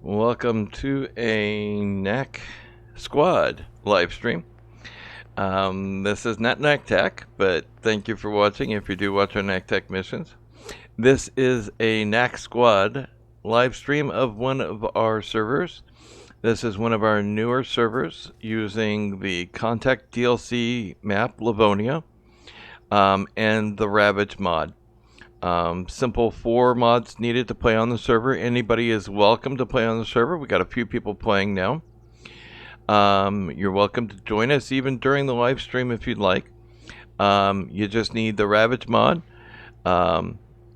Welcome to a NAC Squad live stream. This is not NAC Tech, but thank you for watching if you do watch our NAC Tech missions. This is a NAC Squad live stream of one of our servers. This is one of our newer servers using the Contact DLC map Livonia and the Ravage mod. Simple 4 mods needed to play on the server. Anybody is welcome to play on the server. We got a few people playing now. You're welcome to join us even during the live stream if you'd like. You just need the Ravage mod,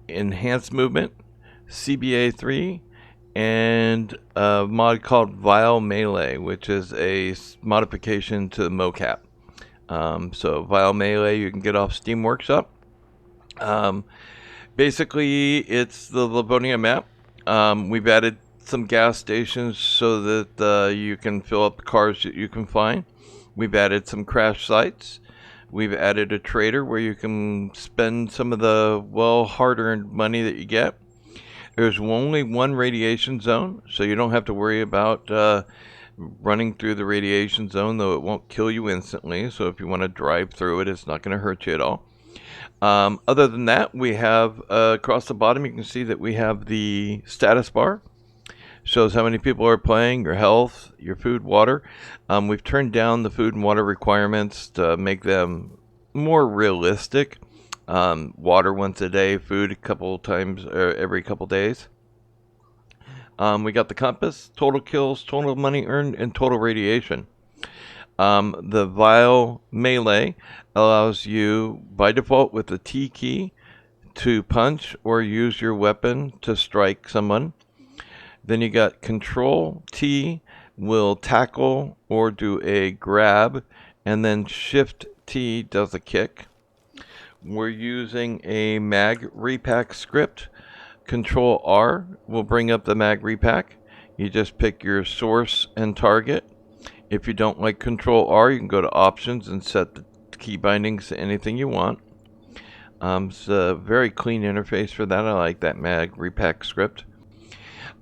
enhanced movement, CBA3, and a mod called Vile Melee, which is a modification to the mocap. So Vile Melee you can get off Steam Workshop. Basically, it's the Livonia map. We've added some gas stations so that you can fill up the cars that you can find. We've added some crash sites. We've added a trader where you can spend some of the, well, hard-earned money that you get. There's only one radiation zone, so you don't have to worry about running through the radiation zone, though it won't kill you instantly. So if you want to drive through it, it's not going to hurt you at all. Other than that, we have across the bottom, you can see that we have the status bar. Shows how many people are playing, your health, your food, water. We've turned down the food and water requirements to make them more realistic. Water once a day, food a couple times every couple days. We got the compass, total kills, total money earned, and total radiation. The Vile Melee allows you, by default, with the T key to punch or use your weapon to strike someone. Then you got Control T will tackle or do a grab, and then Shift T does a kick. We're using a mag repack script. Control R will bring up the mag repack. You just pick your source and target. If you don't like Control R, you can go to Options and set the key bindings to anything you want. It's a very clean interface for that. I like that mag repack script.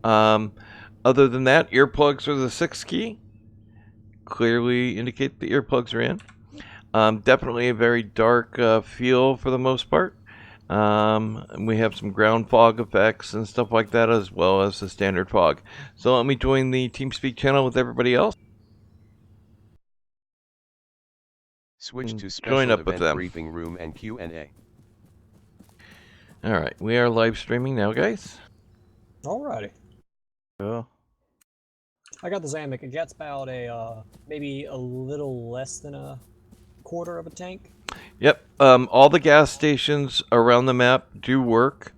Other than that, earplugs are the 6th key. Clearly indicate the earplugs are in. Definitely a very dark feel for the most part. We have some ground fog effects and stuff like that, as well as the standard fog. So let me join the TeamSpeak channel with everybody else. Switch to special join up event with them. Briefing room and Q&A. All right, we are live streaming now, guys. Alrighty. Oh. I got the Zamek. It gets about a maybe a little less than a quarter of a tank. Yep. All the gas stations around the map do work.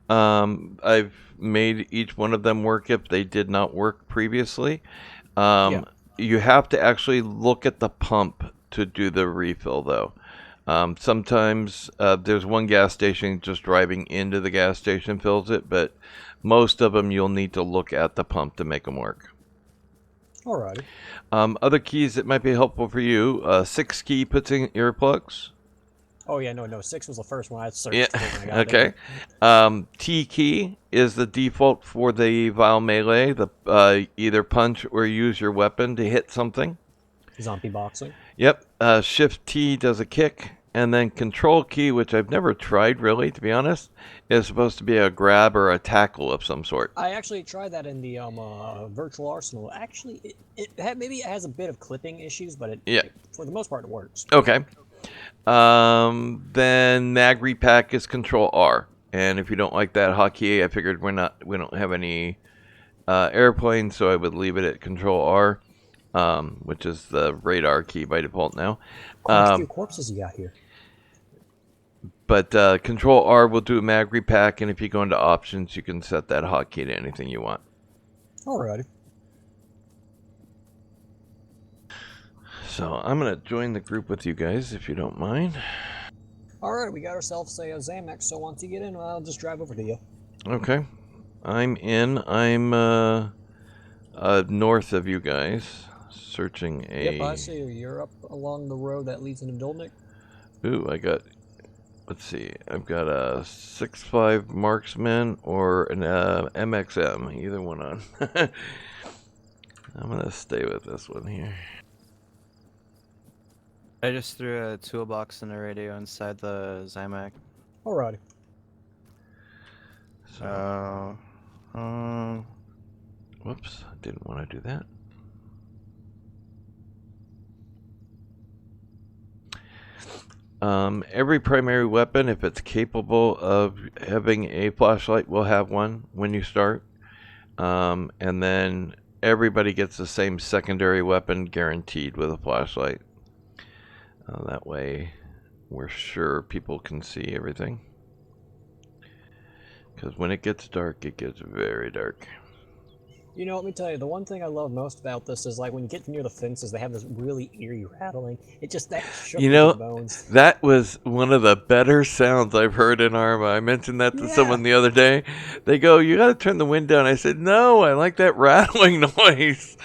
I've made each one of them work if they did not work previously. You have to actually look at the pump to do the refill, though. Sometimes there's one gas station just driving into the gas station fills it, but most of them you'll need to look at the pump to make them work. Alrighty. Other keys that might be helpful for you, 6 key puts in earplugs. Oh yeah, no, 6 was the first one I searched. Yeah. When I got Okay. T key is the default for the Vile Melee. The either punch or use your weapon to hit something. Zombie boxing. Yep. Shift T does a kick, and then Control key, which I've never tried really, to be honest, is supposed to be a grab or a tackle of some sort. I actually tried that in the virtual arsenal. Actually, maybe it has a bit of clipping issues, but for the most part it works. Okay. Then mag repack is Control R, and if you don't like that hotkey, I figured we don't have any airplanes, so I would leave it at Control R, which is the radar key by default now. How many corpses you got here? But Control R will do a mag repack, and if you go into options, you can set that hotkey to anything you want. Alrighty. So I'm gonna join the group with you guys if you don't mind. Alright, we got ourselves a Zamek, so once you get in, I'll just drive over to you. Okay. I'm in. I'm north of you guys, searching a... Yep, I see you. You're up along the road that leads into Dolnik. Ooh, I got let's see. I've got a 6.5 marksman or an MXM. Either one on. I'm gonna stay with this one here. I just threw a toolbox and a radio inside the Zymac. Alrighty. So, whoops, I didn't want to do that. Every primary weapon, if it's capable of having a flashlight, will have one when you start. And then everybody gets the same secondary weapon guaranteed with a flashlight. That way we're sure people can see everything. Because when it gets dark, it gets very dark. You know, let me tell you, the one thing I love most about this is like when you get near the fences, they have this really eerie rattling. It just that shook you me to know, the bones. that was one of the better sounds I've heard in Arma. I mentioned that to someone the other day. They go, "You got to turn the wind down." I said, "No, I like that rattling noise."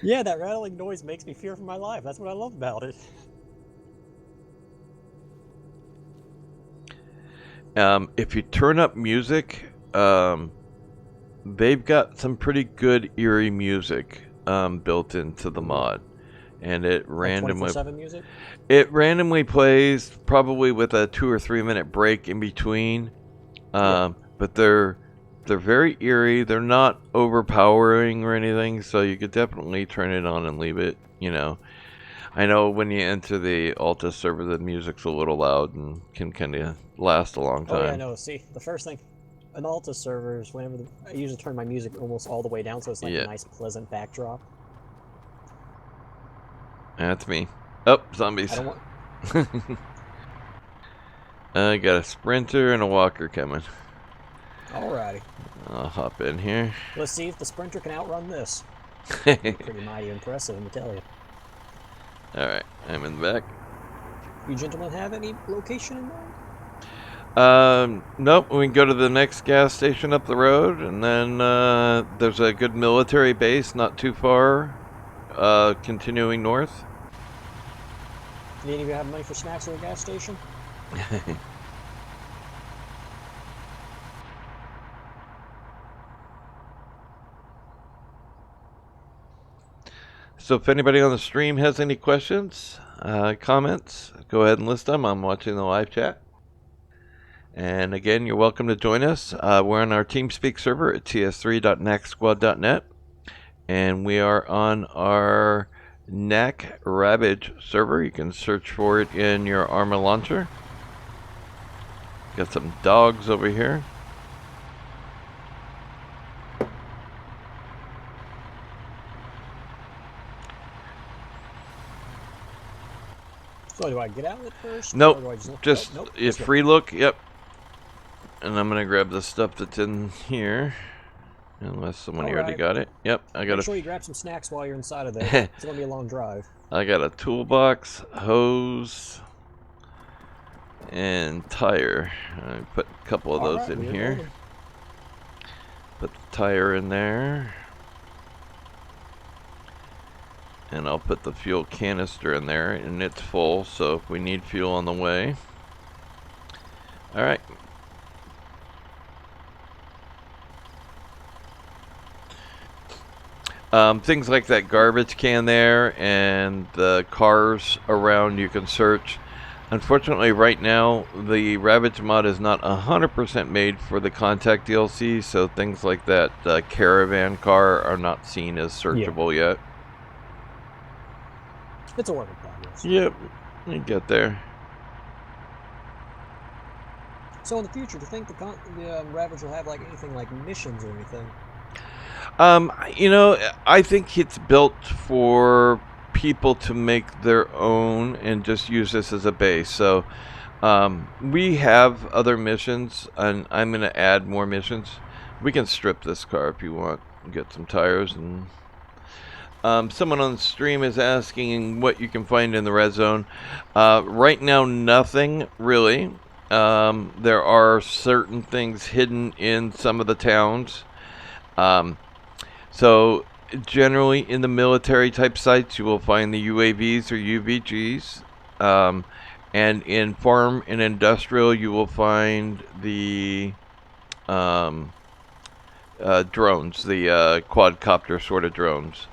Yeah, that rattling noise makes me fear for my life. That's what I love about it. If you turn up music, they've got some pretty good eerie music built into the mod, and it randomly 24/7 music? plays probably with a 2 or 3 minute break in between. But they're very eerie. They're not overpowering or anything, so you could definitely turn it on and leave it. You know, I know when you enter the Alta server, the music's a little loud and can kind of last a long time. Oh yeah, no. See, the first thing, in Alta servers, I usually turn my music almost all the way down, so it's like a nice, pleasant backdrop. That's me. Oh, zombies. I don't want... I got a sprinter and a walker coming. Alrighty. I'll hop in here. Let's see if the sprinter can outrun this. Pretty mighty impressive, let me tell you. Alright, I'm in the back. You gentlemen have any location in mind? Nope, we can go to the next gas station up the road, and then there's a good military base not too far, continuing north. Do any of you have money for snacks at a gas station? So if anybody on the stream has any questions, comments, go ahead and list them. I'm watching the live chat. And again, you're welcome to join us. We're on our TeamSpeak server at ts3.nacsquad.net. And we are on our NAC Ravage server. You can search for it in your Arma launcher. Got some dogs over here. So do I get out of it first? Nope, Or do I just look? just nope. it's free look, yep. And I'm gonna grab the stuff that's in here, unless someone already got it. Yep, I got. Make sure you grab some snacks while you're inside of there. It's gonna be a long drive. I got a toolbox, hose, and tire. I put a couple of those in here. Put the tire in there. And I'll put the fuel canister in there, and it's full, so if we need fuel on the way. Alright. Things like that garbage can there and the cars around you can search. Unfortunately, right now, the Ravage mod is not 100% made for the Contact DLC, so things like that caravan car are not seen as searchable yet. It's a work in progress. Yep, you get there. So in the future, do you think the Ravage will have like anything like missions or anything? You know, I think it's built for people to make their own and just use this as a base. So we have other missions, and I'm going to add more missions. We can strip this car if you want, get some tires. And someone on the stream is asking what you can find in the red zone. Right now, nothing really. There are certain things hidden in some of the towns. So generally in the military type sites, you will find the UAVs or UVGs. And in farm and industrial, you will find the drones, the quadcopter sort of drones.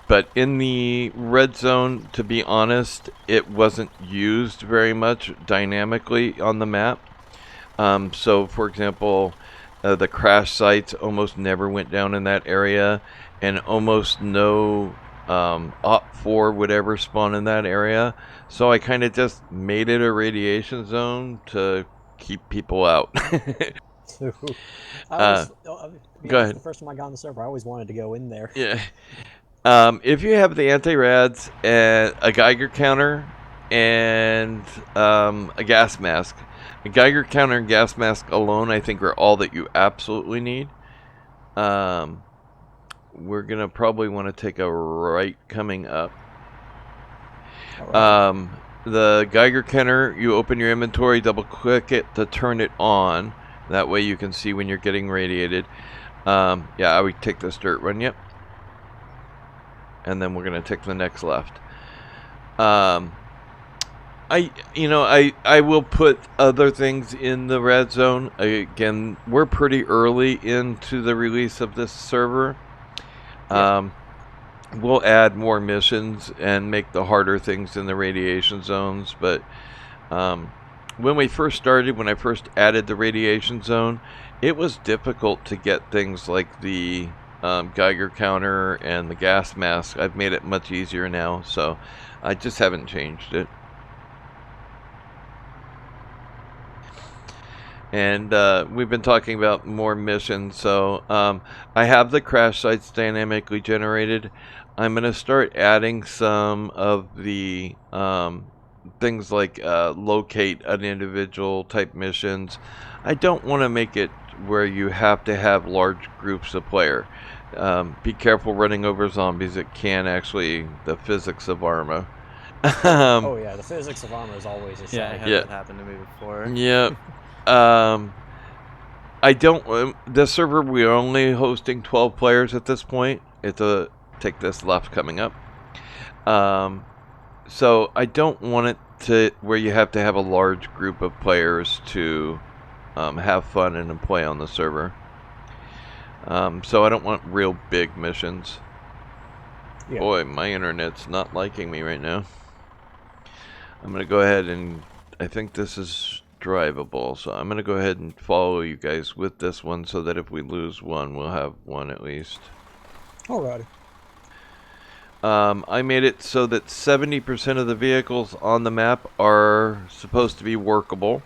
But in the red zone, to be honest, it wasn't used very much dynamically on the map. So, for example, the crash sites almost never went down in that area, and almost no OP4 would ever spawn in that area. So I kind of just made it a radiation zone to keep people out. Go ahead. The first time I got on the server, I always wanted to go in there. Yeah. If you have the anti-rads and a Geiger counter and a gas mask, a Geiger counter and gas mask alone, I think, are all that you absolutely need. We're gonna probably want to take a right coming up. Right. The Geiger counter, you open your inventory, double click it to turn it on. That way you can see when you're getting radiated. Yeah, I would take this dirt run, yep. And then we're gonna take the next left. I will put other things in the red zone. Again, we're pretty early into the release of this server. We'll add more missions and make the harder things in the radiation zones, but when we first started, when I first added the radiation zone, it was difficult to get things like the Geiger counter and the gas mask. I've made it much easier now, so I just haven't changed it. And we've been talking about more missions, so I have the crash sites dynamically generated. I'm going to start adding some of the things like locate an individual type missions. I don't want to make it where you have to have large groups of player. Be careful running over zombies. It can actually, the physics of Arma. Oh yeah, the physics of Arma is always a shot. Yeah, I had that happen to me before. Yeah. I don't. The server, we're only hosting 12 players at this point. It's a take this left coming up. So I don't want it to where you have to have a large group of players to have fun and play on the server. So I don't want real big missions. Yeah. Boy, my internet's not liking me right now. I'm gonna go ahead and I think this is drivable, so I'm gonna go ahead and follow you guys with this one so that if we lose one, we'll have one at least. Alrighty. I made it so that 70% of the vehicles on the map are supposed to be workable.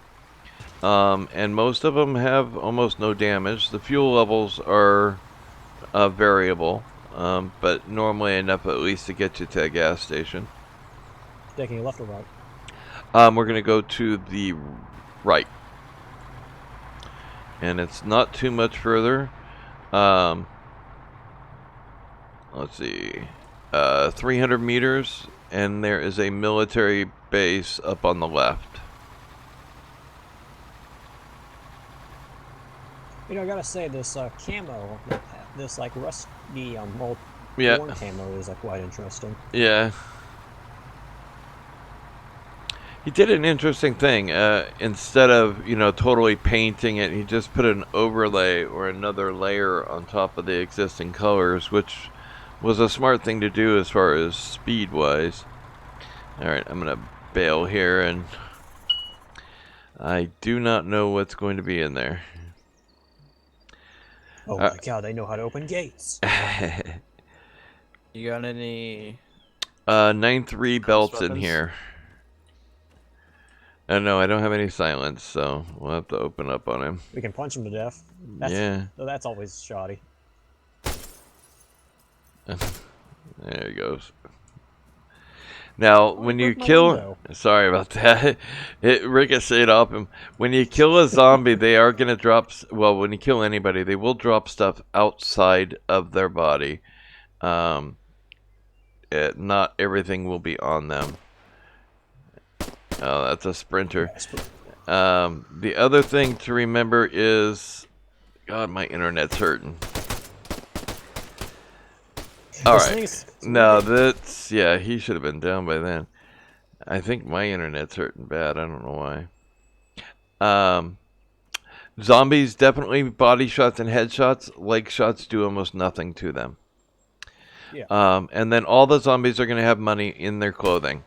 And most of them have almost no damage. The fuel levels are variable, but normally enough at least to get you to a gas station. Taking left or right? We're going to go to the right. And it's not too much further. Let's see. 300 meters, and there is a military base up on the left. You know, I gotta say, this camo, this like rusty old Yeah. worn camo is quite interesting. Yeah. He did an interesting thing. Instead of, totally painting it, he just put an overlay or another layer on top of the existing colors, which was a smart thing to do as far as speed-wise. Alright, I'm going to bail here, and I do not know what's going to be in there. Oh my god, they know how to open gates. You got any 9.3 belts in weapons? here. No, I don't have any silence, so we'll have to open up on him. We can punch him to death. That's always shoddy. There he goes. Now, when you kill... Sorry about that. It ricocheted off him. When you kill a zombie, they are going to drop... Well, when you kill anybody, they will drop stuff outside of their body. Not everything will be on them. Oh, that's a sprinter. The other thing to remember is... God, my internet's hurting. Alright. No, that's... Yeah, he should have been down by then. I think my internet's hurting bad. I don't know why. Zombies, definitely body shots and headshots. Leg shots do almost nothing to them. Yeah. And then all the zombies are going to have money in their clothing.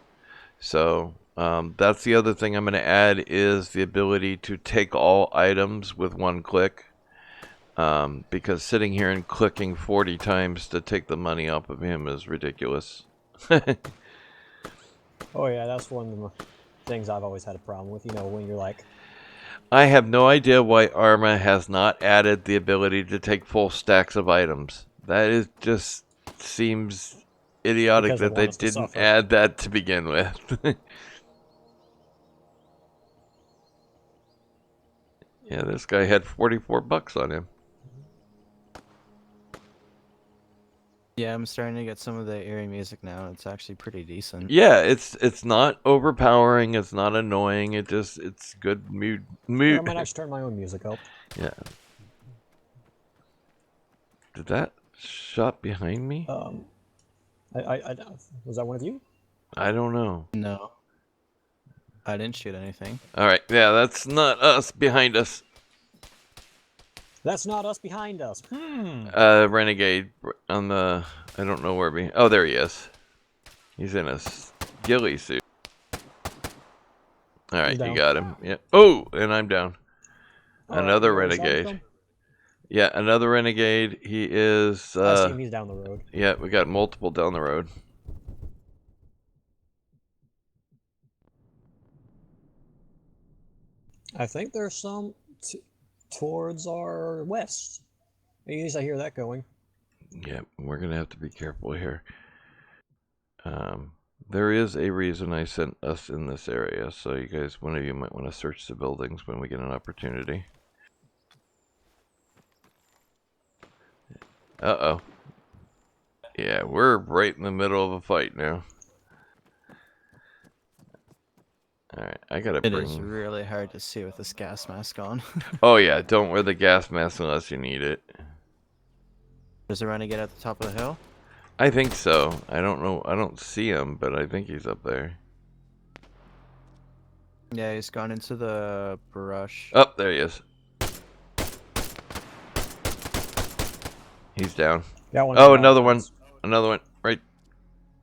So that's the other thing I'm going to add is the ability to take all items with one click. Because sitting here and clicking 40 times to take the money off of him is ridiculous. Oh yeah, that's one of the things I've always had a problem with. You know, when you're like, I have no idea why Arma has not added the ability to take full stacks of items. That is just seems idiotic Because they that they want us to didn't suffer. add that to begin with. Yeah, this guy had 44 bucks on him. Yeah, I'm starting to get some of the eerie music now. It's actually pretty decent. Yeah, it's not overpowering. It's not annoying. It's good mood. I might actually turn my own music up. Yeah. Did that shot behind me? Was that one of you? I don't know. No. I didn't shoot anything. All right. Yeah, that's not us behind us. That's not us behind us. Renegade on the. I don't know where we. Oh, there he is. He's in a ghillie suit. All right, you got him. Yeah. Oh, and I'm down. Another renegade. Yeah, another renegade. He is. I see him. He's down the road. Yeah, we got multiple down the road. I think there's some towards our west. At least I hear that going. Yeah, we're gonna have to be careful here. There is a reason I sent us in this area, so you guys, one of you might want to search the buildings when we get an opportunity. Uh-oh. Yeah, we're right in the middle of a fight now. Alright, I gotta bring... It is really hard to see with this gas mask on. Oh yeah, don't wear the gas mask unless you need it. There's a renegade at the top of the hill? I think so. I don't know. I don't see him, but I think he's up there. Yeah, he's gone into the brush. Oh, there he is. He's down. Oh, another one. Another one. Right.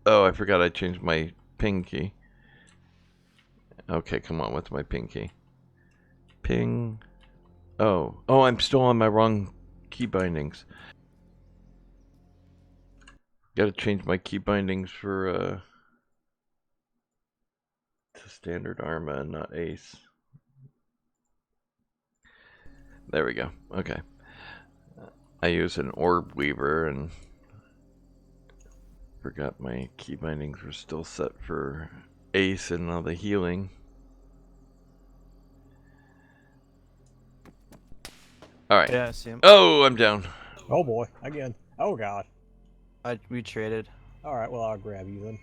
Oh, I forgot I changed my ping key. Okay, come on. What's my ping key? Ping. Oh. Oh, I'm still on my wrong key bindings. Gotta change my key bindings for to standard Arma and not Ace. There we go. Okay. I use an orb weaver and forgot my key bindings were still set for Ace and all the healing. Alright. Yeah, I see him. Oh, I'm down. Oh boy, again. Oh god. We traded. Alright, well I'll grab you then.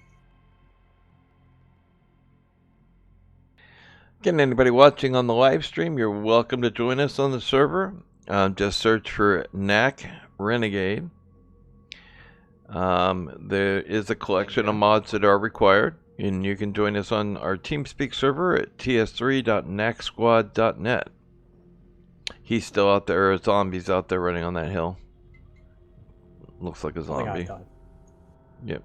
Again, anybody watching on the live stream, you're welcome to join us on the server. Just search for NAC Renegade. There is a collection of mods that are required, and you can join us on our TeamSpeak server at ts3.nacsquad.net. He's still out there, zombies out there running on that hill. Looks like a zombie. Yep.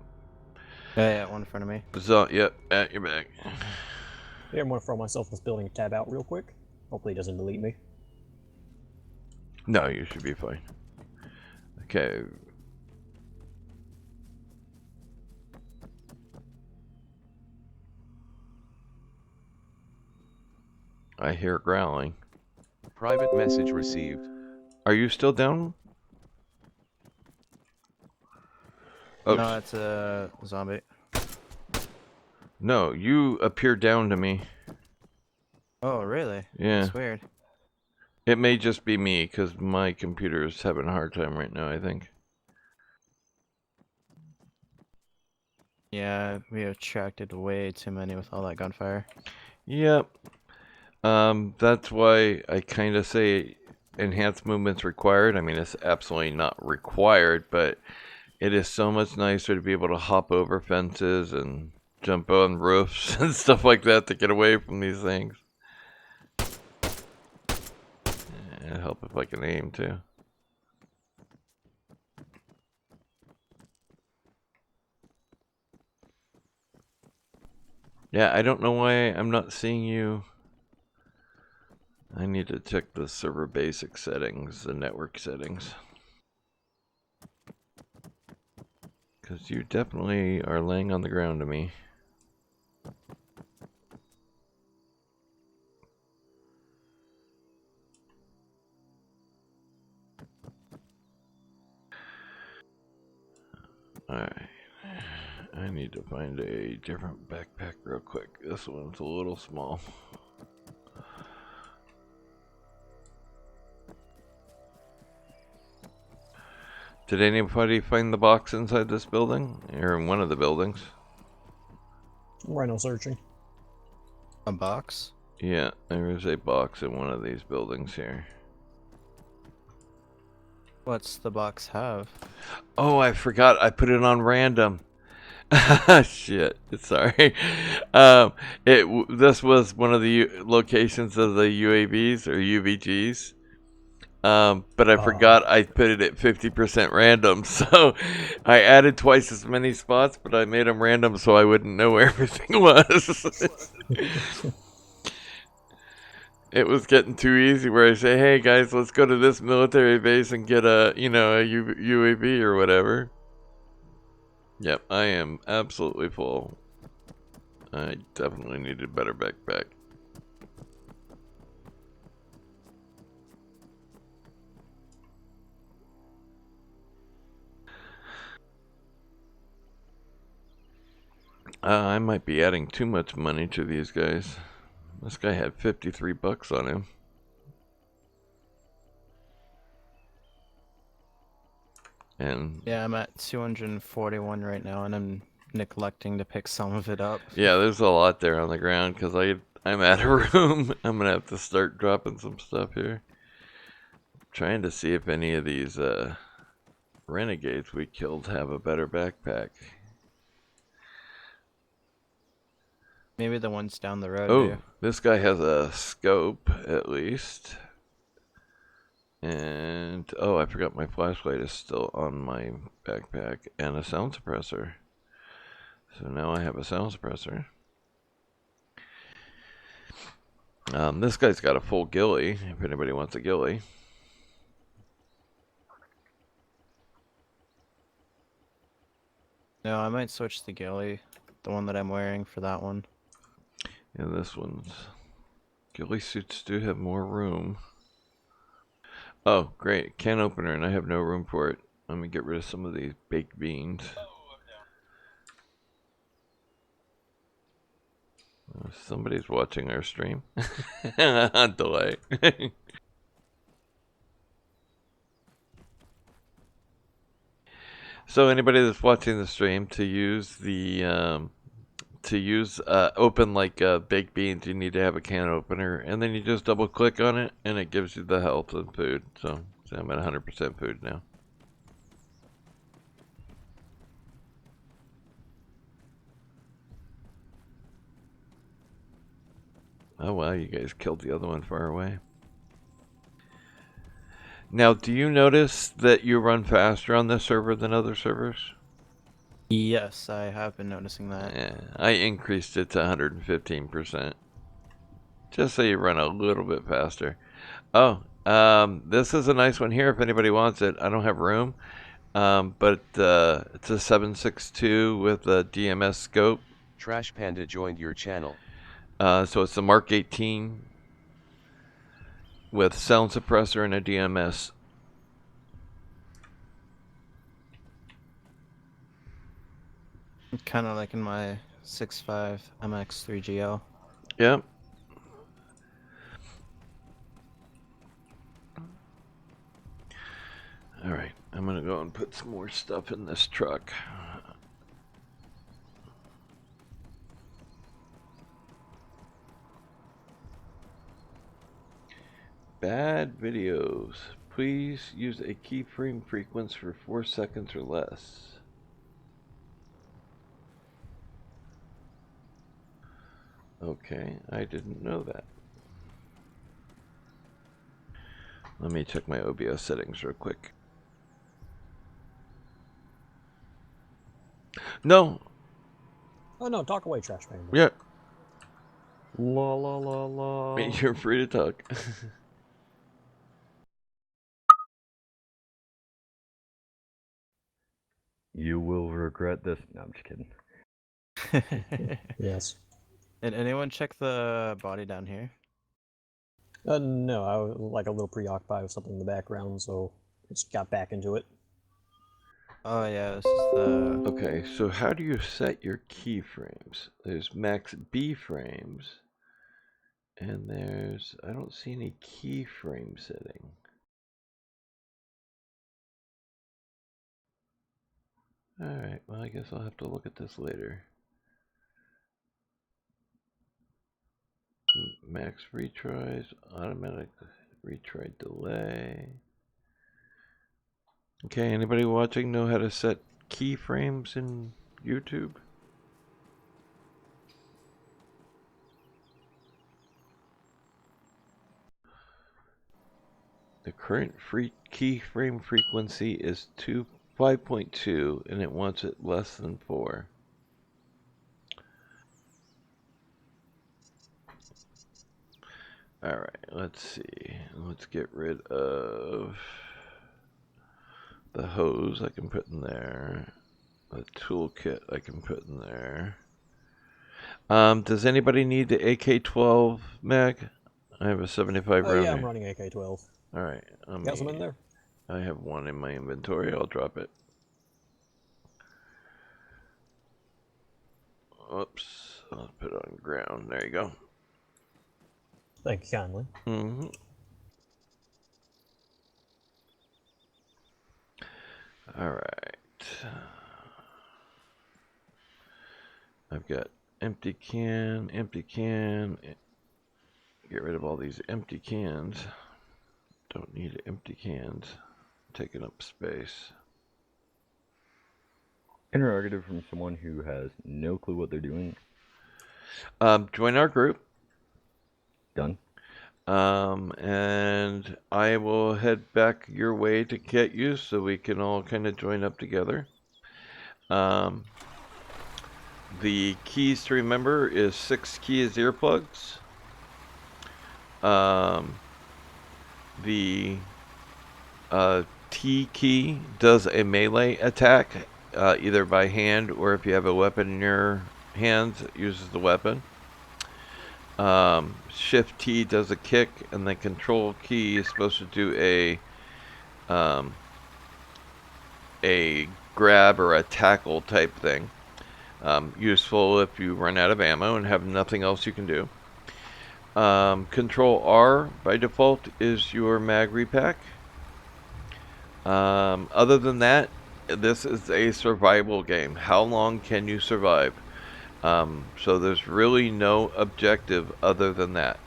Yeah, one in front of me. Yep, at your back. Here, I'm gonna throw myself this building tab out real quick. Hopefully it doesn't delete me. No, you should be fine. Okay. I hear growling. Private message received. Are you still down? Oh, No, it's a zombie. no, you appear down to me. Oh, really? Yeah. That's weird. It may just be me, because my computer is having a hard time right now, I think. Yeah, we attracted way too many with all that gunfire. Yep. That's why I kind of say enhanced movement's required. I mean, it's absolutely not required, but it is so much nicer to be able to hop over fences and jump on roofs and stuff like that to get away from these things. It'd help if I can aim too. Yeah, I don't know why I'm not seeing you. I need to check the server basic settings, the network settings. Because you definitely are laying on the ground to me. Alright. I need to find a different backpack real quick. This one's a little small. Did anybody find the box inside this building? Or in one of the buildings? Rhino searching. A box? Yeah, there is a box in one of these buildings here. What's the box have? Oh, I forgot. I put it on random. Shit. Sorry. This was one of the locations of the UAVs or UVGs. But I forgot I put it at 50% random, so I added twice as many spots, but I made them random so I wouldn't know where everything was. It was getting too easy where I say, hey guys, let's go to this military base and get a, a UAV or whatever. Yep, I am absolutely full. I definitely need a better backpack. I might be adding too much money to these guys. This guy had 53 bucks on him. And yeah, I'm at 241 right now, and I'm neglecting to pick some of it up. Yeah, there's a lot there on the ground because I'm out of room. I'm gonna have to start dropping some stuff here. Trying to see if any of these renegades we killed have a better backpack. Maybe the ones down the road Oh, do. this guy has a scope at least. And oh, I forgot my flashlight is still on my backpack and a sound suppressor. So now I have a sound suppressor. This guy's got a full ghillie, if anybody wants a ghillie. No, I might switch the ghillie, the one that I'm wearing, for that one. Yeah, this one's... ghillie suits do have more room. Oh, great. Can opener, and I have no room for it. Let me get rid of some of these baked beans. Somebody's watching our stream. Delay. So anybody that's watching the stream, to use the open like baked beans, you need to have a can opener, and then you just double click on it, and it gives you the health and food. So I'm at 100% food now. Oh wow, you guys killed the other one far away. Now, do you notice that you run faster on this server than other servers? Yes, I have been noticing that. Yeah, I increased it to 115%. Just so you run a little bit faster. Oh, this is a nice one here if anybody wants it. I don't have room. But it's a 7.62 with a DMS scope. Trash Panda joined your channel. So it's the Mark 18 with sound suppressor and a DMS. Kind of like in my 6.5 MX3GL. Yep. Alright, I'm gonna go and put some more stuff in this truck. Bad videos. Please use a keyframe frequency for 4 seconds or less. Okay, I didn't know that. Let me check my OBS settings real quick. No. Oh no, talk away, Trash Man. Yeah. La la la la. You're free to talk. You will regret this. No, I'm just kidding. Yes. Did anyone check the body down here? No, I was like a little preoccupied with something in the background, so just got back into it. Oh yeah, this is the... Okay, so how do you set your keyframes? There's max B frames, and there's, I don't see any keyframe setting. Alright, well I guess I'll have to look at this later. Max retries, automatic retry delay. Okay, anybody watching know how to set keyframes in YouTube? The current free keyframe frequency is 5.2 and it wants it less than 4. Alright, let's see. Let's get rid of the hose I can put in there. The toolkit I can put in there. Does anybody need the AK-12 mag? I have a 75 round. Yeah, I'm running AK-12. Alright. Got some in there? I have one in my inventory. I'll drop it. Oops. I'll put it on ground. There you go. Thank you kindly. Mm-hmm. Alright. I've got empty can, empty can. Get rid of all these empty cans. Don't need empty cans. Taking up space. Interrogative from someone who has no clue what they're doing. Join our group. Done. And I will head back your way to get you so we can all kind of join up together. The keys to remember is 6 keys earplugs. The T key does a melee attack, either by hand or if you have a weapon in your hands, it uses the weapon. Shift T does a kick, and the control key is supposed to do a grab or a tackle type thing. Useful if you run out of ammo and have nothing else you can do. Control R by default is your mag repack. Other than that, this is a survival game. How long can you survive? So there's really no objective other than that.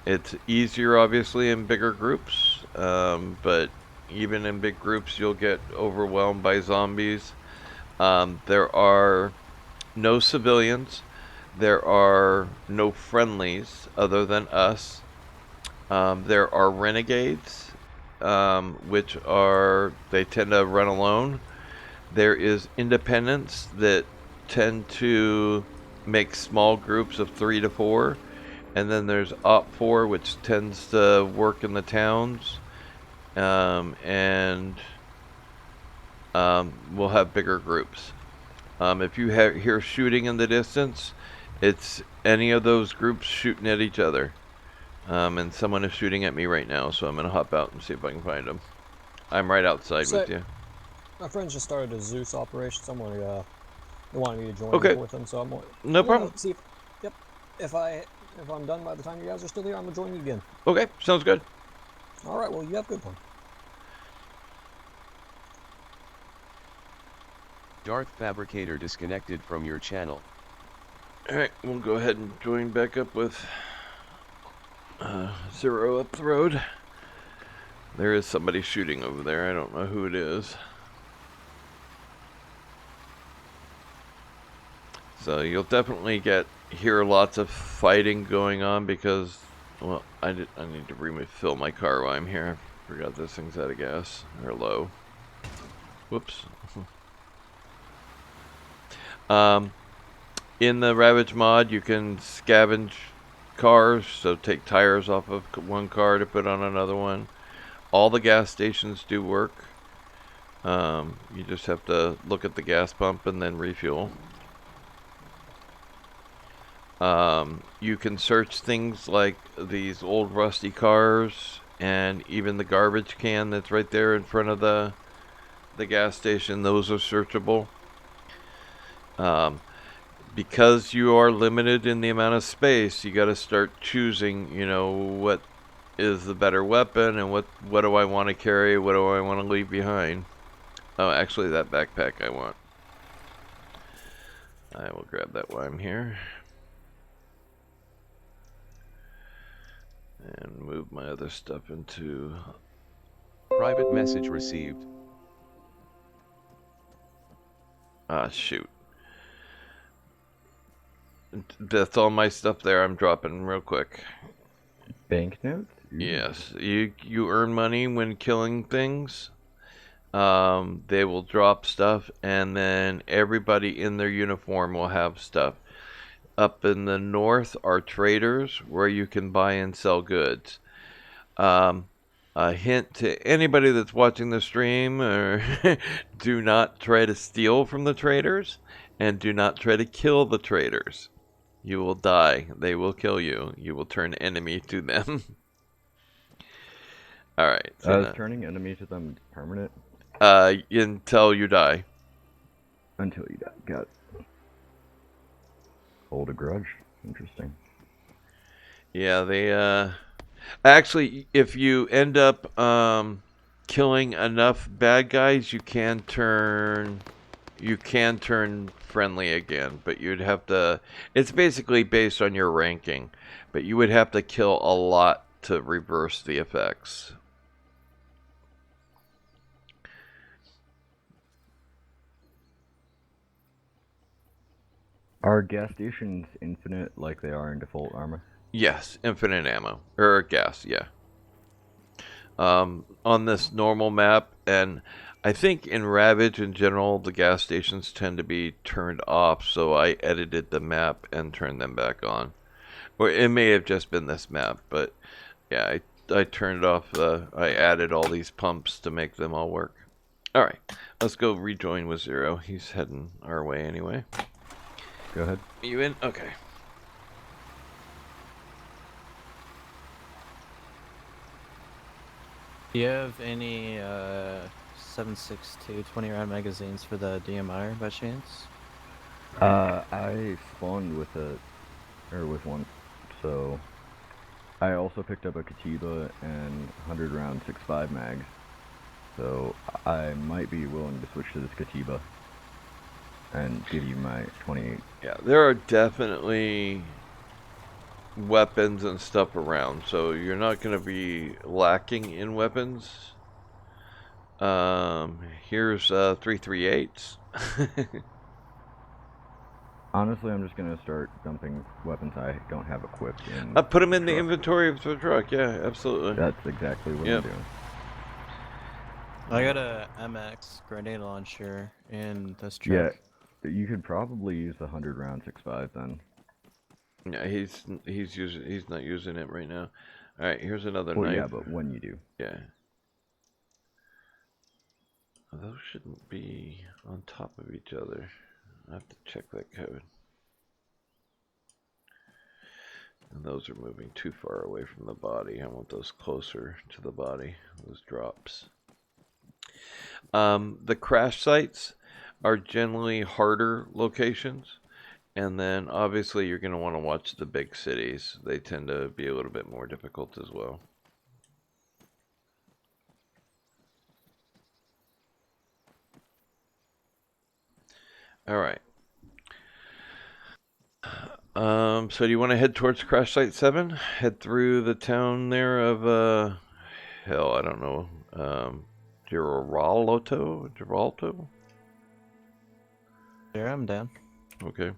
It's easier obviously in bigger groups, but even in big groups you'll get overwhelmed by zombies. There are no civilians. There are no friendlies other than us. There are renegades, which they tend to run alone. There is independents that tend to make small groups of 3 to 4. And then there's Op 4, which tends to work in the towns. And we'll have bigger groups. If you hear shooting in the distance, it's any of those groups shooting at each other. And someone is shooting at me right now, so I'm going to hop out and see if I can find them. I'm right outside with you. My friends just started a Zeus operation. Someone they wanted me to join with them, so I'm no problem. See if I'm done by the time you guys are still here, I'm gonna join you again. Okay, sounds good. All right, well you have a good one. Darth Fabricator disconnected from your channel. Alright, we'll go ahead and join back up with Zero up the road. There is somebody shooting over there. I don't know who it is. So you'll definitely hear lots of fighting going on because, well, I need to refill my car while I'm here. I forgot this thing's out of gas or low. Whoops. In the Ravage mod, you can scavenge cars, so take tires off of one car to put on another one. All the gas stations do work. You just have to look at the gas pump and then refuel. You can search things like these old rusty cars and even the garbage can that's right there in front of the gas station. Those are searchable. Because you are limited in the amount of space, you got to start choosing, you know, what is the better weapon and what do I want to carry, what do I want to leave behind. Oh, actually that backpack I want. I will grab that while I'm here. And move my other stuff into... Private message received. Ah, shoot. That's all my stuff there. I'm dropping real quick. Banknotes? Yes. You earn money when killing things. They will drop stuff, and then everybody in their uniform will have stuff. Up in the north are traders where you can buy and sell goods. A hint to anybody that's watching the stream, or do not try to steal from the traders, and do not try to kill the traders. You will die. They will kill you. You will turn enemy to them. Alright. So is turning enemy to them permanent? Until you die. Until you die. Got it. Hold a grudge. Interesting. Yeah, they, actually, if you end up, killing enough bad guys, you can turn friendly again, but you'd have to, it's basically based on your ranking, but you would have to kill a lot to reverse the effects. Are gas stations infinite like they are in default Arma? Yes, infinite ammo, or gas, yeah. On this normal map, and I think in Ravage in general, the gas stations tend to be turned off, so I edited the map and turned them back on. Or it may have just been this map, but yeah, I turned off I added all these pumps to make them all work. Alright, let's go rejoin with Zero. He's heading our way anyway. Go ahead. You in? Okay. Do you have any 7.62 20-round magazines for the DMR by chance? I spawned with with one, so I also picked up a Katiba and 100 round 6.5 mags, so I might be willing to switch to this Katiba and give you my 28. Yeah, there are definitely weapons and stuff around, so you're not going to be lacking in weapons. Here's 338s. Honestly, I'm just gonna start dumping weapons I don't have equipped in. I put them in the inventory of the truck. Yeah, absolutely. That's exactly what I'm doing. I got a MX grenade launcher in this truck. Yeah, you could probably use the 100 round 6.5 then. Yeah, he's not using it right now. All right, here's another knife. Yeah, but when you do. Yeah. Those shouldn't be on top of each other. I have to check that code. And those are moving too far away from the body. I want those closer to the body, those drops. The crash sites are generally harder locations. And then obviously you're going to want to watch the big cities. They tend to be a little bit more difficult as well. All right. So do you want to head towards Crash Site 7? Head through the town there of, hell, I don't know, Giralto? Sure, I'm down. Okay.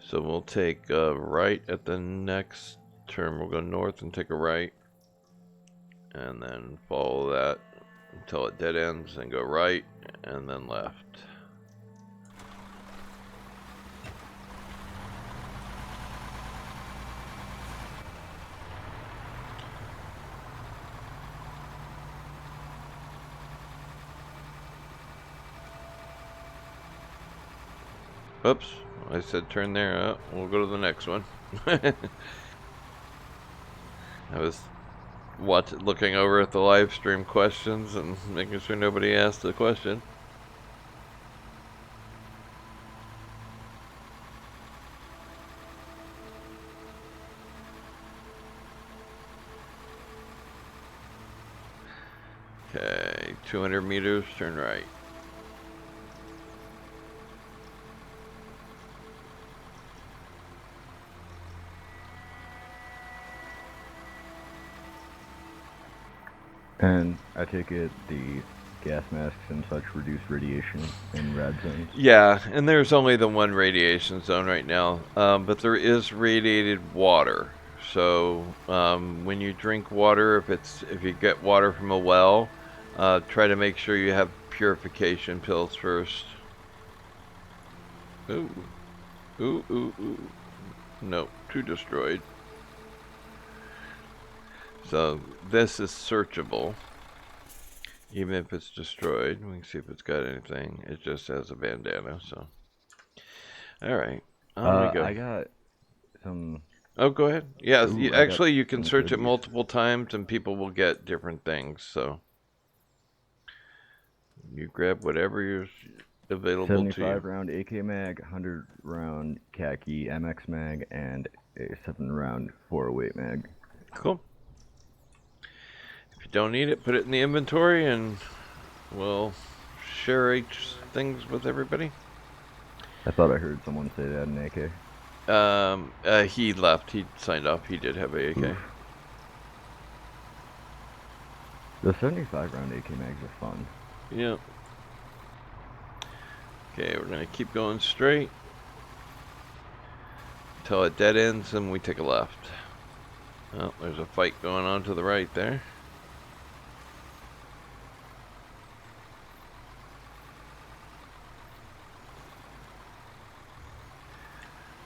So we'll take a right at the next turn. We'll go north and take a right. And then follow that until it dead ends and go right and then left. Oops, I said turn there. We'll go to the next one. I was looking over at the live stream questions and making sure nobody asked the question. Okay, 200 meters, turn right. And I take it the gas masks and such reduce radiation in rad zones? Yeah, and there's only the one radiation zone right now, but there is radiated water. So when you drink water, if you get water from a well, try to make sure you have purification pills first. Ooh, ooh, ooh, ooh. Nope, too destroyed. So this is searchable, even if it's destroyed. We can see if it's got anything. It just has a bandana. So, all right, I'm gonna go. I got some. Oh, go ahead. Yeah, Ooh, actually, you can some search it goodies. multiple times, and people will get different things. So you grab whatever is available to you. 75 round AK mag, 100 round khaki MX mag, and a 7 round 408 mag. Cool. If you don't need it, put it in the inventory, and we'll share each things with everybody. I thought I heard someone say they had an AK. He left. He signed off. He did have a AK. Oof. The 75 round AK mags are fun. Yep. Okay, we're gonna keep going straight until it dead ends, and we take a left. Oh, there's a fight going on to the right there.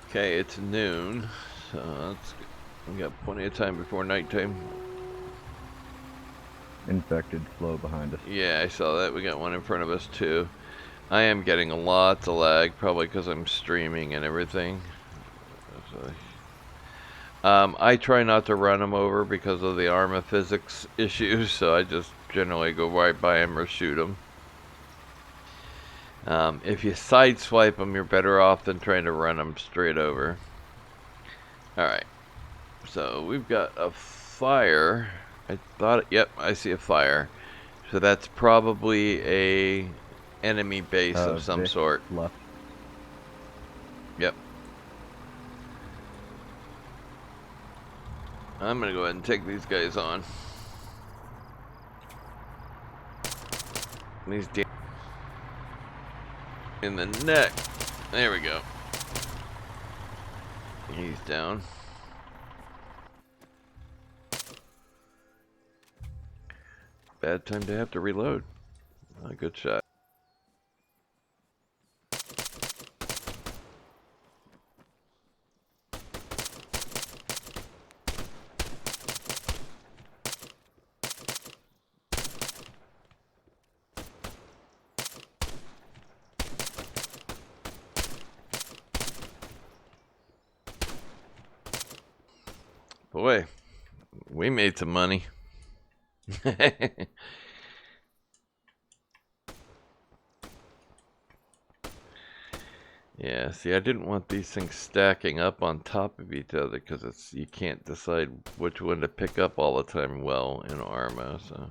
Okay, it's noon, so we got plenty of time before nighttime. Infected slow behind us. Yeah, I saw that. We got one in front of us too. I am getting lots of lag, probably because I'm streaming and everything. I try not to run them over because of the Arma physics issues, so I just generally go right by them or shoot them. If you sideswipe them, you're better off than trying to run them straight over. Alright, so we've got a fire. I thought, yep, I see a fire. So that's probably a enemy base of some sort. Left. Yep. I'm gonna go ahead and take these guys on. These in the neck. There we go. He's down. Bad time to have to reload. A good shot. Boy, we made some money. Yeah, see, I didn't want these things stacking up on top of each other because you can't decide which one to pick up all the time well in Arma, so.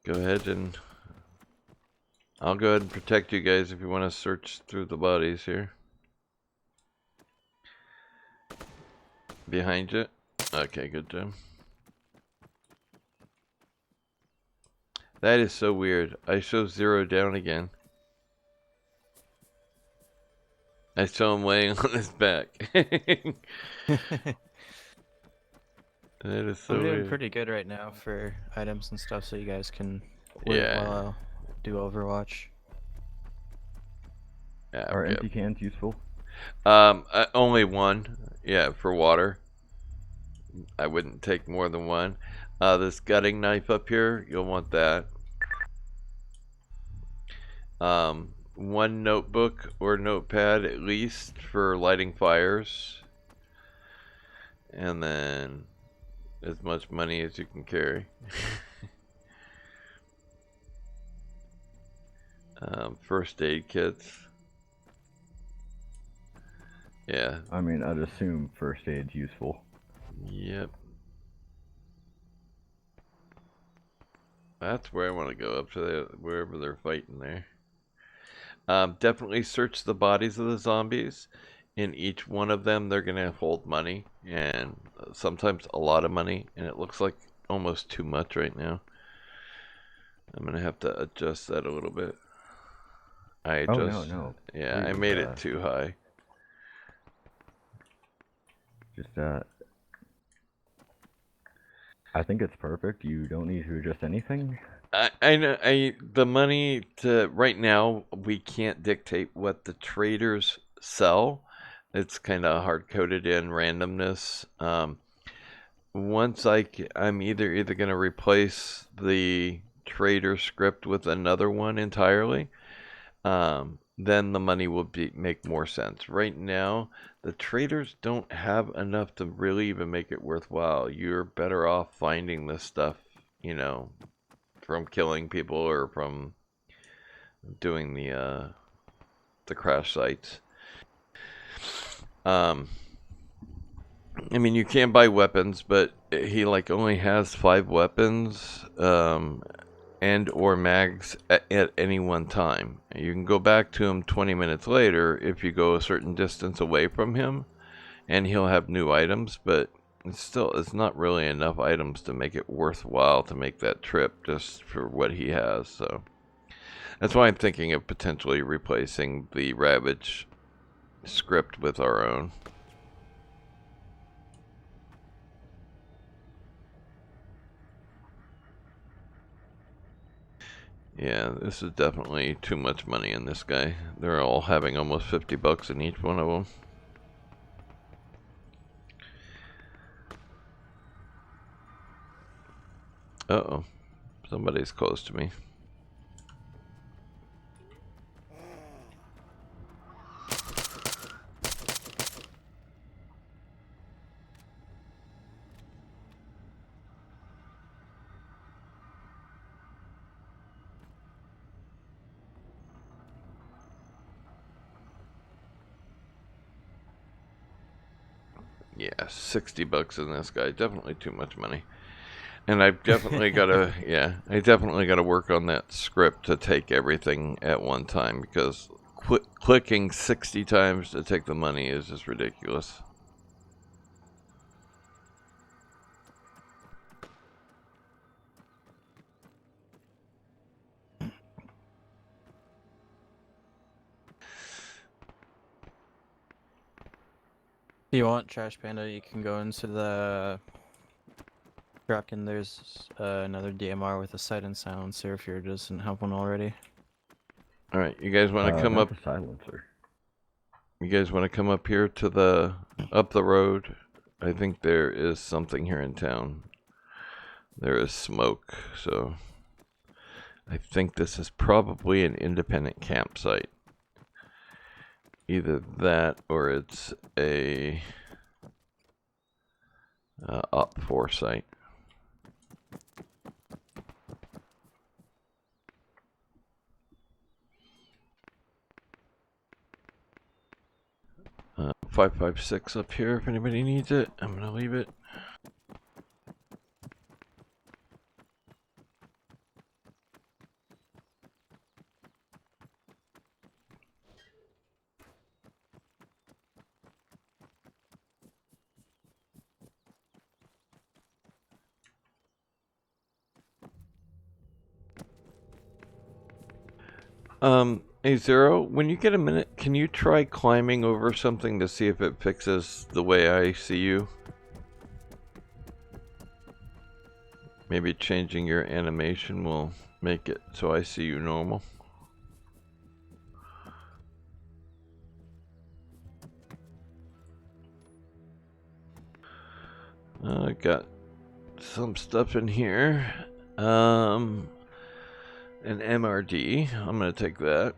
Go ahead and I'll go ahead and protect you guys if you want to search through the bodies here. Behind you. Okay, good job. That is so weird. I show 0 down again. I show him laying on his back. That is so I'm doing weird. pretty good right now for items and stuff, so you guys can wait Yeah. while I do Overwatch. Yeah, Are yep. empty cans useful? Only one. Yeah, for water. I wouldn't take more than one. This gutting knife up here, you'll want that. One notebook or notepad at least for lighting fires. And then as much money as you can carry. First aid kits. Yeah. I mean, I'd assume first aid's useful. Yep. That's where I want to go, up to wherever they're fighting there. Definitely search the bodies of the zombies. In each one of them, they're going to hold money, and sometimes a lot of money, and it looks like almost too much right now. I'm going to have to adjust that a little bit. No. Yeah, Please, I made it too high. Just I think it's perfect. You don't need to adjust anything. I know. The money to right now, we can't dictate what the traders sell. It's kind of hard coded in randomness. Once I'm either going to replace the trader script with another one entirely. Then the money will make more sense. Right now, the traders don't have enough to really even make it worthwhile. You're better off finding this stuff, you know, from killing people or from doing the crash sites. I mean, you can buy weapons, but he like only has 5 weapons. And or mags at any one time. You can go back to him 20 minutes later if you go a certain distance away from him, and he'll have new items, but it's not really enough items to make it worthwhile to make that trip just for what he has. So that's why I'm thinking of potentially replacing the Ravage script with our own. Yeah, this is definitely too much money in this guy. They're all having almost 50 bucks in each one of them. Uh-oh. Somebody's close to me. Yeah, 60 bucks in this guy. Definitely too much money. And I've definitely got to, yeah, I definitely got to work on that script to take everything at one time, because clicking 60 times to take the money is just ridiculous. If you want Trash Panda, you can go into the truck and there's another DMR with a sight and silencer if yours doesn't have one already. Alright, you guys want to come up? The silencer. You guys want to come up here to up the road? I think there is something here in town. There is smoke, so I think this is probably an independent campsite. Either that or it's a Op4 site. Uh, 556 up here if anybody needs it. I'm gonna leave it. Hey Zero, when you get a minute, can you try climbing over something to see if it fixes the way I see you? Maybe changing your animation will make it so I see you normal. I got some stuff in here. An MRD. I'm gonna take that.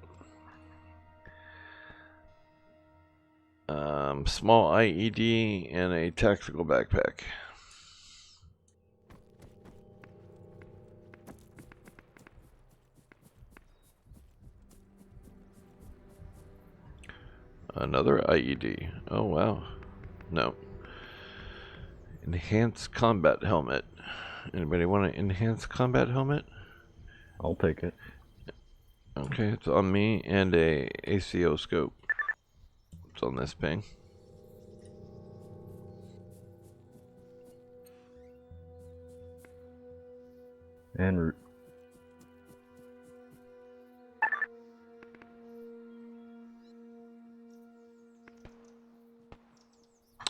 Small IED and a tactical backpack. Another IED. Oh wow. No. Enhanced combat helmet. Anybody want an enhanced combat helmet? I'll take it. Okay, it's on me, and a ACO scope. It's on this ping. En route.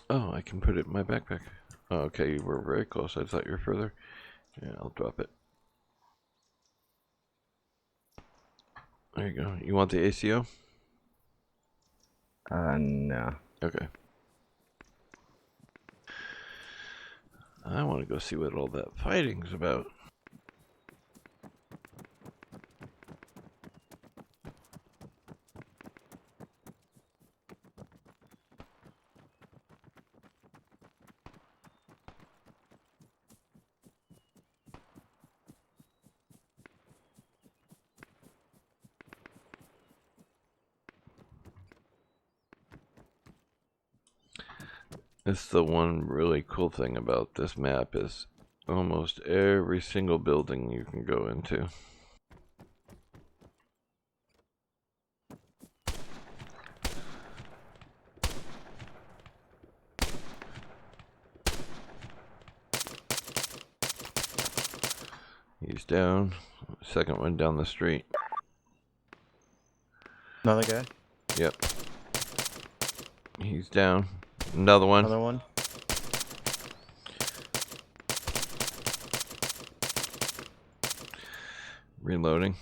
Oh, I can put it in my backpack. Oh, okay, you were very close. I thought you were further. Yeah, I'll drop it. There you go. You want the ACO? Nah. Okay. I want to go see what all that fighting's about. That's the one really cool thing about this map is almost every single building you can go into. He's down. Second one down the street. Another guy. Yep. He's down. Another one. Another one. Reloading.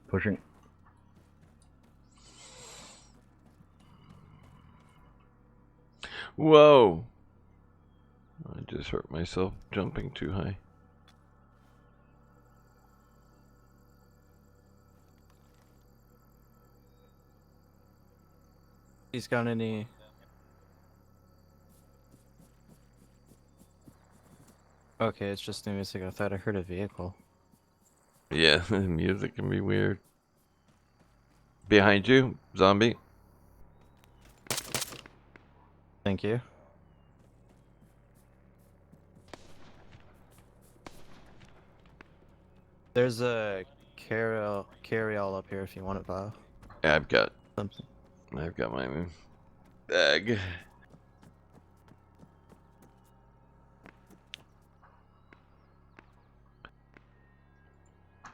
Pushing. Whoa! I just hurt myself jumping too high. He's got any... Okay, it's just new music. I thought I heard a vehicle. Yeah, the music can be weird. Behind you, zombie. Thank you. There's a carry-all up here if you want it, Bob. Yeah, I've got Something. my bag.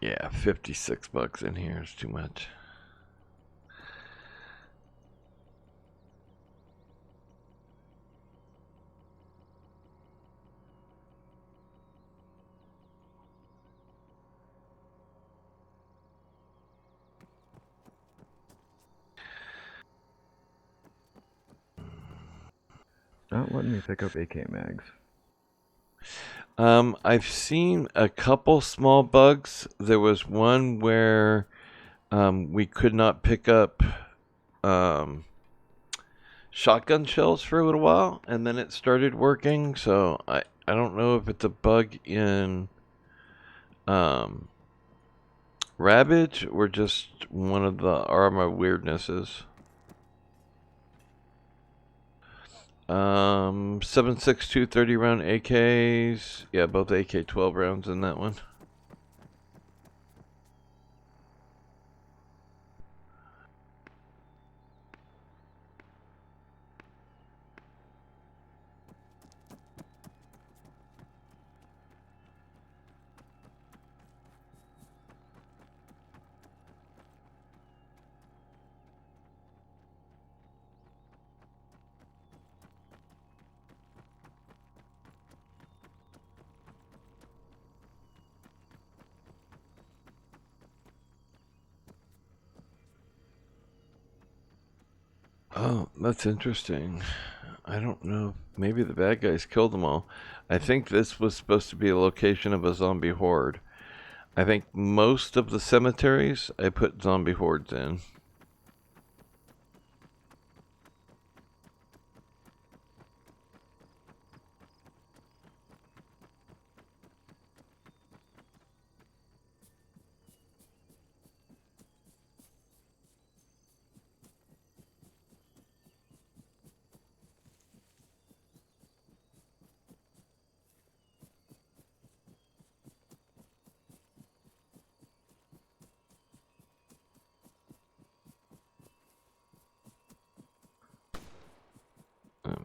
Yeah, $56 in here is too much. Not letting me pick up AK mags. I've seen a couple small bugs. There was one where we could not pick up shotgun shells for a little while, and then it started working. So I don't know if it's a bug in Ravage or just one of the Arma weirdnesses. 7.62 30 round AKs. Yeah, both AK-12 rounds in that one. Oh, that's interesting. I don't know. Maybe the bad guys killed them all. I think this was supposed to be a location of a zombie horde. I think most of the cemeteries I put zombie hordes in.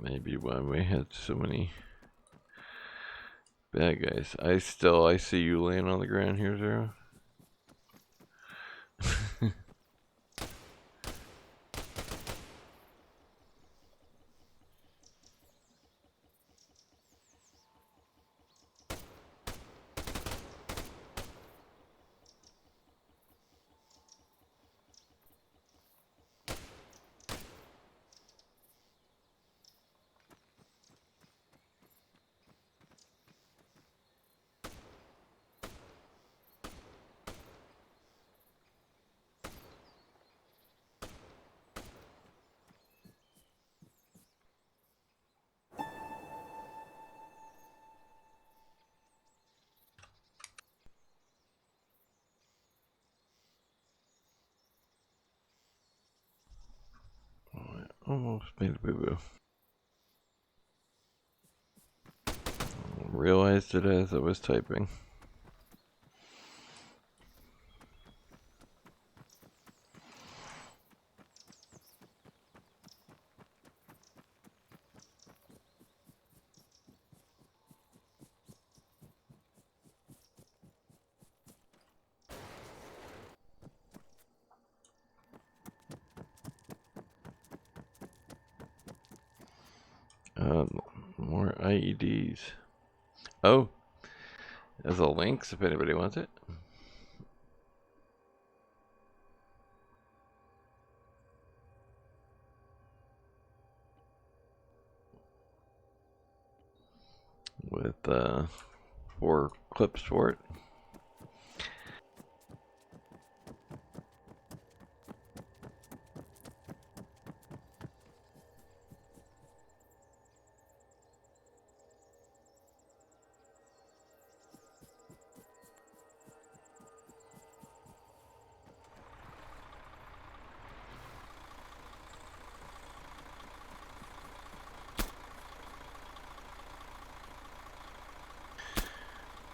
Maybe why we had so many bad guys. I see you laying on the ground here, Zero. Almost made a boo-boo. Realized it as I was typing. More IEDs. Oh, there's a links if anybody wants it. With 4 clips for it.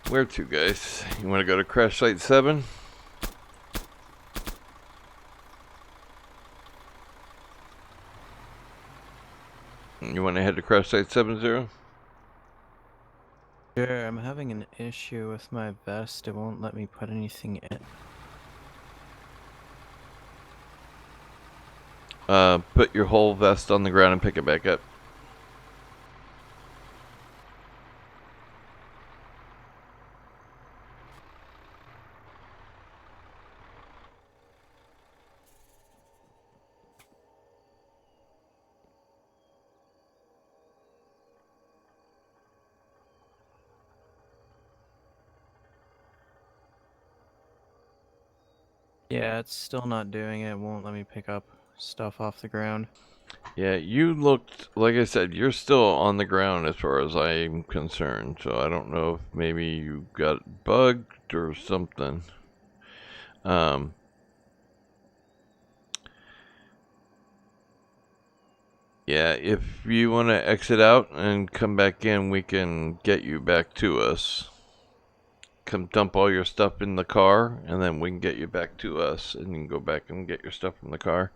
Where to, guys? You want to go to crash site 7? You want to head to crash site 70? Sure, I'm having an issue with my vest. It won't let me put anything in. Put your whole vest on the ground and pick it back up. Yeah, it's still not doing it. It won't let me pick up stuff off the ground. Yeah, you looked, like I said, you're still on the ground as far as I'm concerned. So I don't know if maybe you got bugged or something. Yeah, if you want to exit out and come back in, we can get you back to us. Come dump all your stuff in the car, and then we can get you back to us, and you can go back and get your stuff from the car.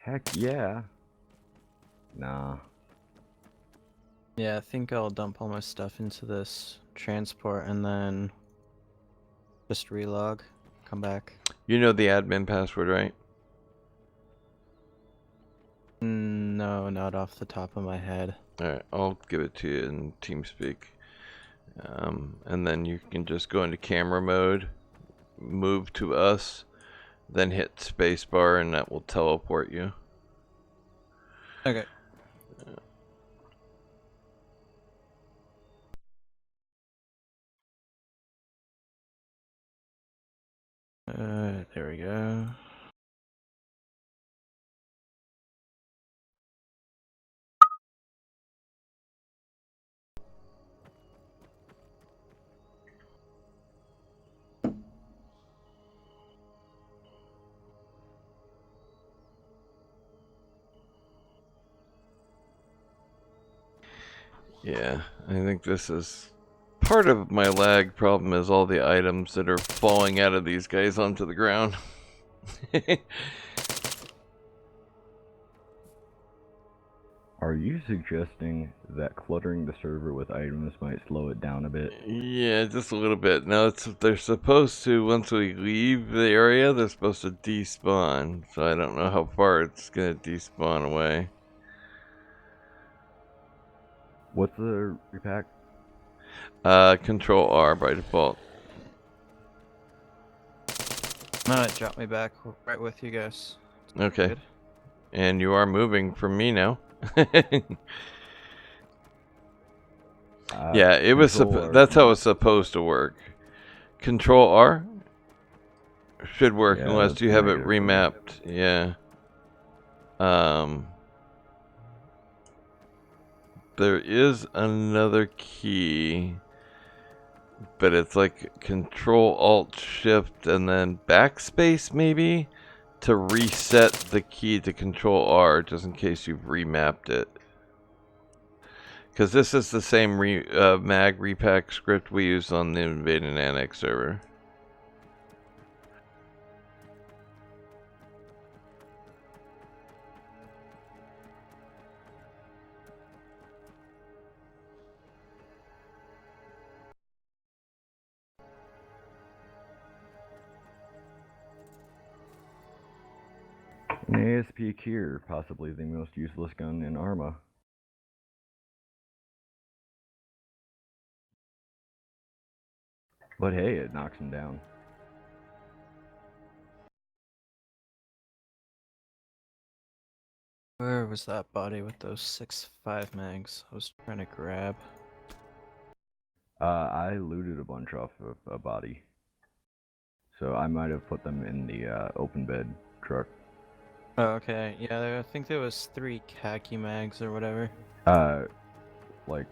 Heck yeah. Nah. Yeah, I think I'll dump all my stuff into this transport and then just relog, come back. You know the admin password, right? No, not off the top of my head. Alright, I'll give it to you in TeamSpeak. And then you can just go into camera mode, move to us, then hit spacebar, and that will teleport you. Okay. There we go. Yeah, I think this is part of my lag problem is all the items that are falling out of these guys onto the ground. Are you suggesting that cluttering the server with items might slow it down a bit? Yeah, just a little bit. Now they're supposed to, once we leave the area, they're supposed to despawn. So I don't know how far it's gonna despawn away. What's the repack? Control R by default. No, it dropped me back right with you guys. Okay. Good. And you are moving from me now. Yeah, it was. That's how it's supposed to work. Control R should work unless you have it remapped. Yeah. There is another key, but it's like Control Alt Shift and then backspace maybe to reset the key to Control R, just in case you've remapped it. Because this is the same mag repack script we use on the Invade and Annex server. An ASP Kier, possibly the most useless gun in Arma. But hey, it knocks him down. Where was that body with those 6.5 mags? I was trying to grab. I looted a bunch off of a body. So I might have put them in the open bed truck. Oh, okay. Yeah, I think there was 3 khaki mags or whatever. Like...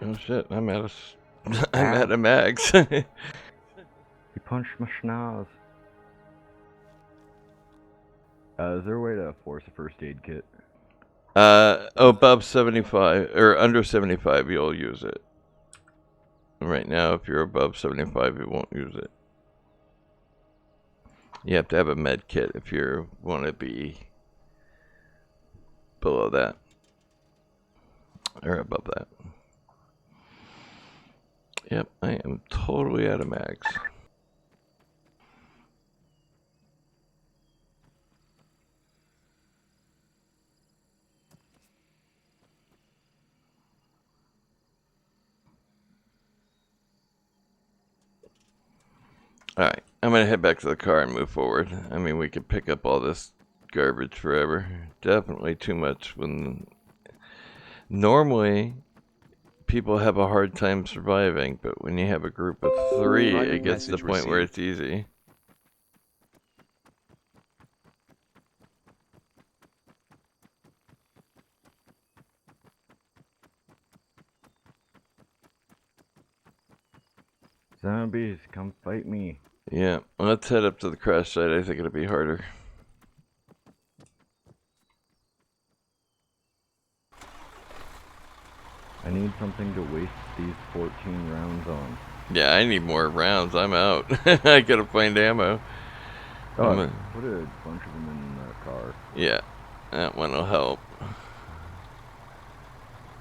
Oh shit, I'm out of... I'm out of mags. He punched my schnoz. Is there a way to force a first aid kit? Above 75, or under 75, you'll use it. Right now, if you're above 75, you won't use it. You have to have a med kit if you want to be below that. Or above that. Yep, I am totally out of mags. Alright, I'm gonna head back to the car and move forward. I mean, we could pick up all this garbage forever. Definitely too much when... Normally, people have a hard time surviving, but when you have a group of 3, it gets to the point where it's easy. Zombies, come fight me. Yeah, let's head up to the crash site. I think it'll be harder. I need need something to waste these 14 rounds on. Yeah, I need more rounds. I'm out. I gotta find ammo. Oh, put a bunch of them in the car. Yeah, that one will help.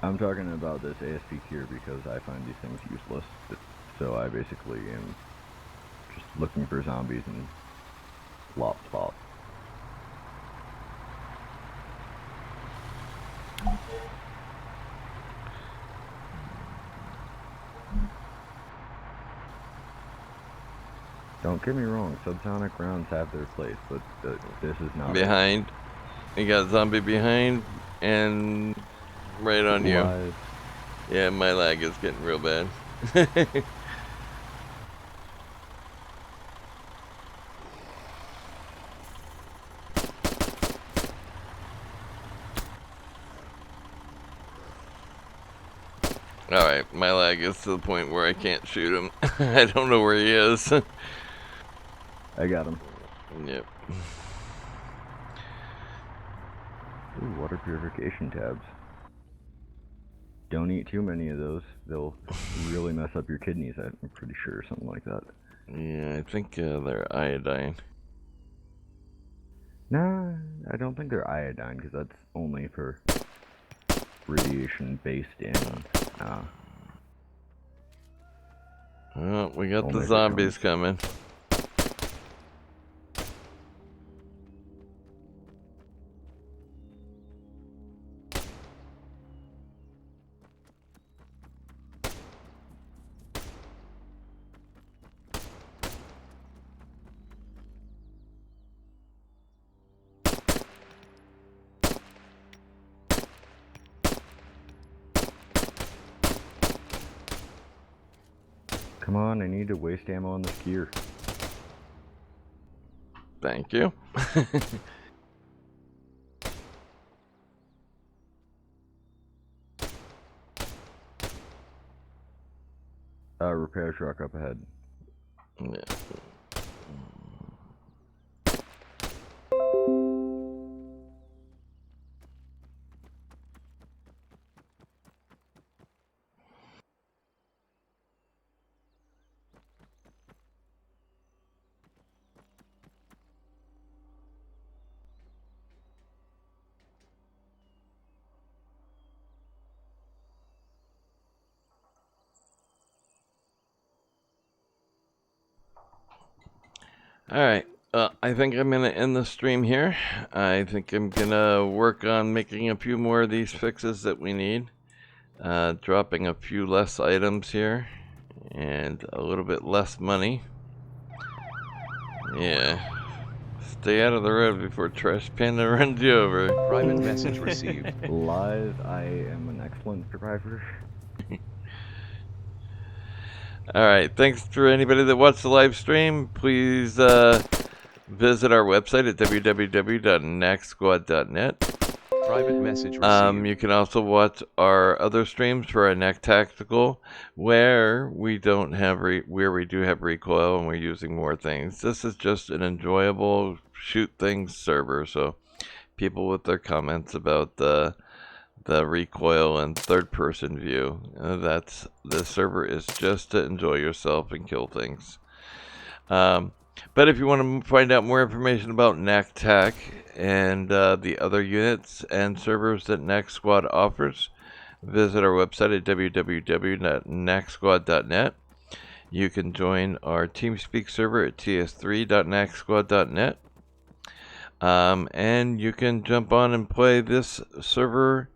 I'm talking about this ASP here because I find these things useless. So I basically am just looking for zombies and plop. Don't get me wrong, subsonic rounds have their place, but this is not. Behind. You got zombie behind and right on you. Live. Yeah, my lag is getting real bad. Alright, my lag is to the point where I can't shoot him. I don't know where he is. I got him. Yep. Ooh, water purification tabs. Don't eat too many of those. They'll really mess up your kidneys, I'm pretty sure, something like that. Yeah, I think they're iodine. Nah, I don't think they're iodine, because that's only for radiation based in, Oh, we got the zombies coming. Come on, I need to waste ammo on this gear. Thank you. Repair truck up ahead. Yeah. Alright, I think I'm going to end the stream here. I think I'm going to work on making a few more of these fixes that we need. Dropping a few less items here. And a little bit less money. Yeah. Stay out of the road before Trash Panda runs you over. Private message received. Live, I am an excellent driver. Alright, thanks for anybody that watched the live stream. Please visit our website at www.nacsquad.net. Private message received. You can also watch our other streams for our NAC Tactical, where we don't have where we do have recoil and we're using more things. This is just an enjoyable shoot things server, so people with their comments about the recoil and third-person view. That's the server is just to enjoy yourself and kill things. But if you want to find out more information about NAC Tac and the other units and servers that NAC Squad offers, visit our website at www.nacsquad.net. You can join our TeamSpeak server at ts3.nacsquad.net. And you can jump on and play this server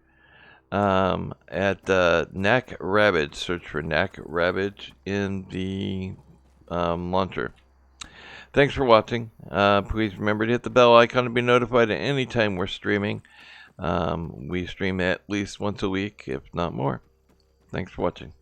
at NAC Ravage. Search for NAC Ravage in the launcher. Thanks for watching. Please remember to hit the bell icon to be notified at any time we're streaming. We stream at least once a week, if not more. Thanks for watching.